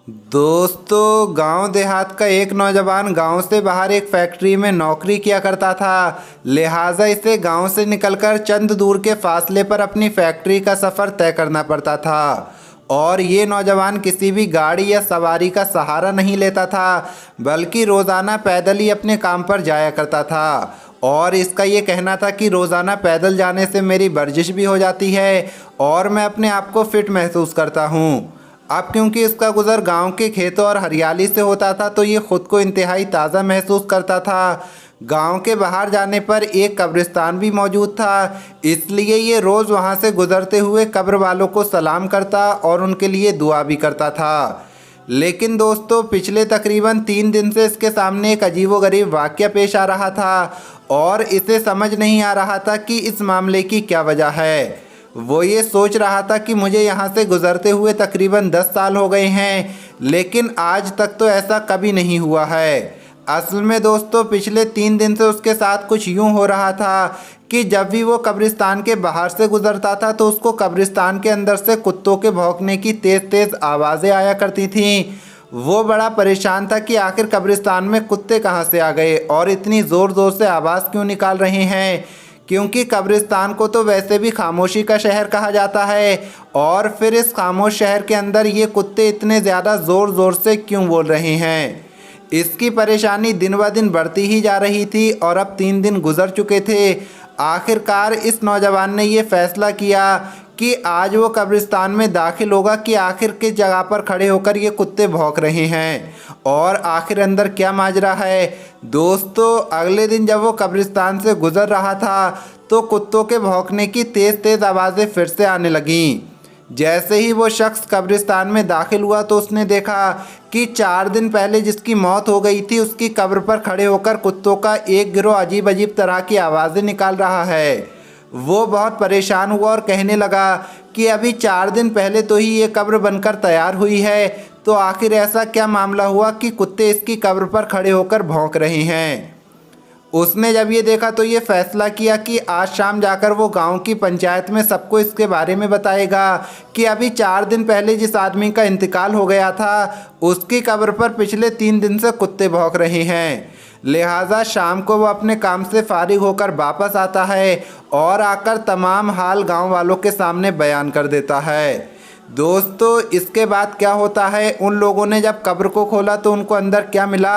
दोस्तों, गांव देहात का एक नौजवान गांव से बाहर एक फैक्ट्री में नौकरी किया करता था। लिहाजा इसे गांव से निकलकर चंद दूर के फासले पर अपनी फैक्ट्री का सफ़र तय करना पड़ता था। और ये नौजवान किसी भी गाड़ी या सवारी का सहारा नहीं लेता था, बल्कि रोज़ाना पैदल ही अपने काम पर जाया करता था। और इसका ये कहना था कि रोज़ाना पैदल जाने से मेरी वर्जिश भी हो जाती है और मैं अपने आप को फिट महसूस करता हूँ। अब क्योंकि इसका गुज़र गांव के खेतों और हरियाली से होता था, तो ये खुद को इंतहाई ताज़ा महसूस करता था। गांव के बाहर जाने पर एक कब्रिस्तान भी मौजूद था, इसलिए ये रोज़ वहां से गुज़रते हुए कब्र वालों को सलाम करता और उनके लिए दुआ भी करता था। लेकिन दोस्तों, पिछले तकरीबन 3 दिन से इसके सामने एक अजीबोगरीब वाक़या पेश आ रहा था और इसे समझ नहीं आ रहा था कि इस मामले की क्या वजह है। वो ये सोच रहा था कि मुझे यहाँ से गुज़रते हुए तकरीबन 10 साल हो गए हैं, लेकिन आज तक तो ऐसा कभी नहीं हुआ है। असल में दोस्तों, पिछले 3 दिन से उसके साथ कुछ यूँ हो रहा था कि जब भी वो कब्रिस्तान के बाहर से गुज़रता था तो उसको कब्रिस्तान के अंदर से कुत्तों के भौंकने की तेज़ तेज़ आवाज़ें आया करती थीं। वो बड़ा परेशान था कि आखिर कब्रिस्तान में कुत्ते कहाँ से आ गए और इतनी ज़ोर ज़ोर से आवाज़ क्यों निकाल रहे हैं, क्योंकि कब्रिस्तान को तो वैसे भी खामोशी का शहर कहा जाता है। और फिर इस खामोश शहर के अंदर ये कुत्ते इतने ज़्यादा ज़ोर ज़ोर से क्यों बोल रहे हैं। इसकी परेशानी दिन ब दिन बढ़ती ही जा रही थी और अब 3 दिन गुजर चुके थे। आखिरकार इस नौजवान ने ये फैसला किया कि आज वो कब्रिस्तान में दाखिल होगा कि आखिर किस जगह पर खड़े होकर ये कुत्ते भौंक रहे हैं और आखिर अंदर क्या माजरा है। दोस्तों, अगले दिन जब वो कब्रिस्तान से गुज़र रहा था तो कुत्तों के भौंकने की तेज़ तेज़ आवाज़ें फिर से आने लगीं। जैसे ही वो शख्स कब्रिस्तान में दाखिल हुआ तो उसने देखा कि 4 दिन पहले जिसकी मौत हो गई थी उसकी कब्र पर खड़े होकर कुत्तों का एक गिरोह अजीब अजीब तरह की आवाज़ें निकाल रहा है। वो बहुत परेशान हुआ और कहने लगा कि अभी 4 दिन पहले तो ही ये कब्र बनकर तैयार हुई है, तो आखिर ऐसा क्या मामला हुआ कि कुत्ते इसकी कब्र पर खड़े होकर भौंक रहे हैं। उसने जब ये देखा तो ये फैसला किया कि आज शाम जाकर वो गांव की पंचायत में सबको इसके बारे में बताएगा कि अभी 4 दिन पहले जिस आदमी का इंतकाल हो गया था उसकी कब्र पर पिछले 3 दिन से कुत्ते भौंक रहे हैं। लिहाजा शाम को वो अपने काम से फारिग होकर वापस आता है और आकर तमाम हाल गांव वालों के सामने बयान कर देता है। दोस्तों, इसके बाद क्या होता है, उन लोगों ने जब कब्र को खोला तो उनको अंदर क्या मिला,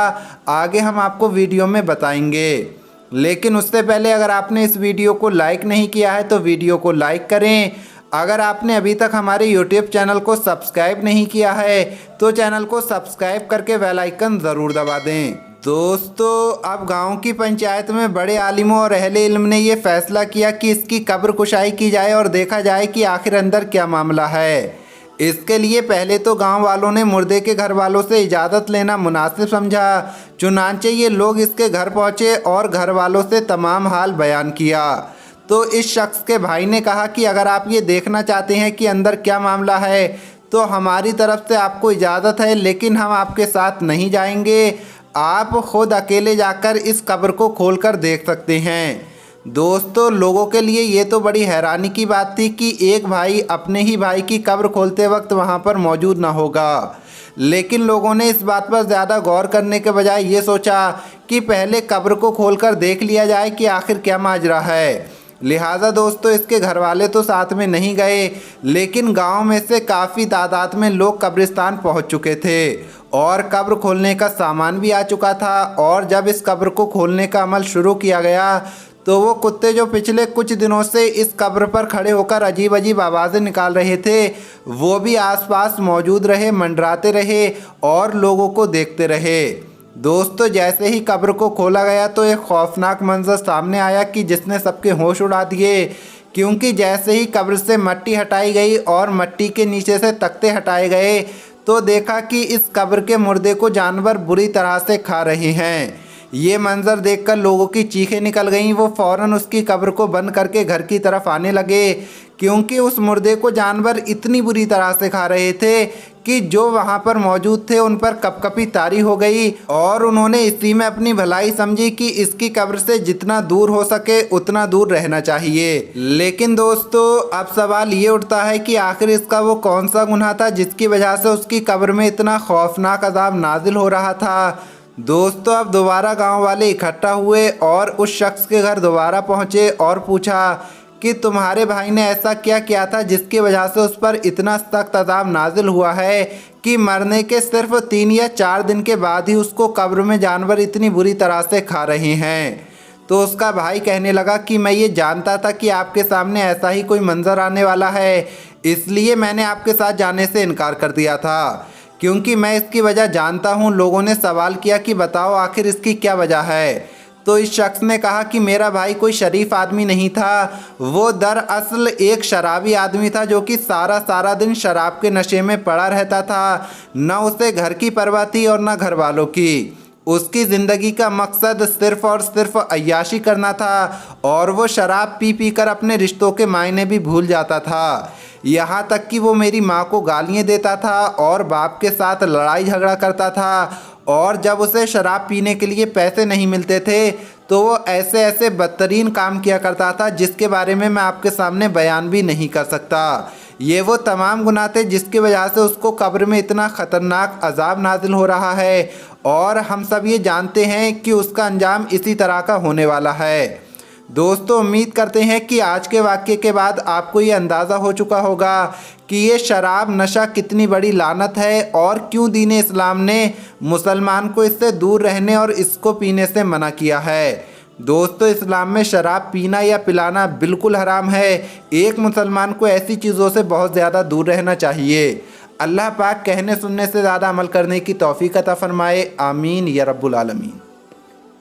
आगे हम आपको वीडियो में बताएंगे। लेकिन उससे पहले अगर आपने इस वीडियो को लाइक नहीं किया है तो वीडियो को लाइक करें। अगर आपने अभी तक हमारे यूट्यूब चैनल को सब्सक्राइब नहीं किया है तो चैनल को सब्सक्राइब करके बेल आइकन ज़रूर दबा दें। दोस्तों, अब गांव की पंचायत में बड़े आलिमों और अहले इल्म ने यह फैसला किया कि इसकी कब्र कुशाई की जाए और देखा जाए कि आखिर अंदर क्या मामला है। इसके लिए पहले तो गांव वालों ने मुर्दे के घर वालों से इजाज़त लेना मुनासिब समझा। चुनांचे ये लोग इसके घर पहुंचे और घर वालों से तमाम हाल बयान किया। तो इस शख्स के भाई ने कहा कि अगर आप ये देखना चाहते हैं कि अंदर क्या मामला है तो हमारी तरफ से आपको इजाज़त है, लेकिन हम आपके साथ नहीं जाएंगे। आप खुद अकेले जाकर इस कब्र को खोलकर देख सकते हैं। दोस्तों, लोगों के लिए ये तो बड़ी हैरानी की बात थी कि एक भाई अपने ही भाई की कब्र खोलते वक्त वहाँ पर मौजूद ना होगा। लेकिन लोगों ने इस बात पर ज़्यादा गौर करने के बजाय ये सोचा कि पहले कब्र को खोलकर देख लिया जाए कि आखिर क्या माजरा है। लिहाजा दोस्तों, इसके घर वाले तो साथ में नहीं गए, लेकिन गांव में से काफ़ी तादाद में लोग कब्रिस्तान पहुंच चुके थे और कब्र खोलने का सामान भी आ चुका था। और जब इस कब्र को खोलने का अमल शुरू किया गया तो वो कुत्ते जो पिछले कुछ दिनों से इस कब्र पर खड़े होकर अजीब अजीब आवाज़ें निकाल रहे थे वो भी आसपास मौजूद रहे, मंडराते रहे और लोगों को देखते रहे। दोस्तों, जैसे ही कब्र को खोला गया तो एक खौफनाक मंजर सामने आया कि जिसने सबके होश उड़ा दिए, क्योंकि जैसे ही कब्र से मिट्टी हटाई गई और मिट्टी के नीचे से तख्ते हटाए गए तो देखा कि इस कब्र के मुर्दे को जानवर बुरी तरह से खा रहे हैं। ये मंजर देखकर लोगों की चीखें निकल गईं। वो फ़ौरन उसकी कब्र को बंद करके घर की तरफ आने लगे, क्योंकि उस मुर्दे को जानवर इतनी बुरी तरह से खा रहे थे कि जो वहाँ पर मौजूद थे उन पर कपकपी तारी हो गई और उन्होंने इसी में अपनी भलाई समझी कि इसकी कब्र से जितना दूर हो सके उतना दूर रहना चाहिए। लेकिन दोस्तों अब सवाल ये उठता है कि आखिर इसका वो कौन सा गुनाह था जिसकी वजह से उसकी कब्र में इतना खौफनाक अजाब नाजिल हो रहा था। दोस्तों अब दोबारा गांव वाले इकट्ठा हुए और उस शख्स के घर दोबारा पहुंचे और पूछा कि तुम्हारे भाई ने ऐसा क्या किया था जिसकी वजह से उस पर इतना सख्त अजाब नाजिल हुआ है कि मरने के सिर्फ 3 या 4 दिन के बाद ही उसको कब्र में जानवर इतनी बुरी तरह से खा रहे हैं। तो उसका भाई कहने लगा कि मैं ये जानता था कि आपके सामने ऐसा ही कोई मंजर आने वाला है, इसलिए मैंने आपके साथ जाने से इनकार कर दिया था, क्योंकि मैं इसकी वजह जानता हूँ। लोगों ने सवाल किया कि बताओ आखिर इसकी क्या वजह है। तो इस शख्स ने कहा कि मेरा भाई कोई शरीफ आदमी नहीं था, वो दरअसल एक शराबी आदमी था जो कि सारा दिन शराब के नशे में पड़ा रहता था। न उसे घर की परवाह थी और न घर वालों की। उसकी ज़िंदगी का मकसद सिर्फ़ और सिर्फ अय्याशी करना था और वो शराब पी पी कर अपने रिश्तों के मायने भी भूल जाता था। यहाँ तक कि वो मेरी माँ को गालियाँ देता था और बाप के साथ लड़ाई झगड़ा करता था, और जब उसे शराब पीने के लिए पैसे नहीं मिलते थे तो वो ऐसे ऐसे बदतरीन काम किया करता था जिसके बारे में मैं आपके सामने बयान भी नहीं कर सकता। ये वो तमाम गुनाह थे जिसकी वजह से उसको कब्र में इतना ख़तरनाक अजाब नाजिल हो रहा है, और हम सब ये जानते हैं कि उसका अंजाम इसी तरह का होने वाला है। दोस्तों उम्मीद करते हैं कि आज के वाक़ये के बाद आपको ये अंदाज़ा हो चुका होगा कि ये शराब नशा कितनी बड़ी लानत है और क्यों दीन इस्लाम ने मुसलमान को इससे दूर रहने और इसको पीने से मना किया है। दोस्तों इस्लाम में शराब पीना या पिलाना बिल्कुल हराम है। एक मुसलमान को ऐसी चीज़ों से बहुत ज़्यादा दूर रहना चाहिए। अल्लाह पाक कहने सुनने से ज़्यादा अमल करने की तौफीक अता फरमाए। आमीन या रब्बुल आलमीन।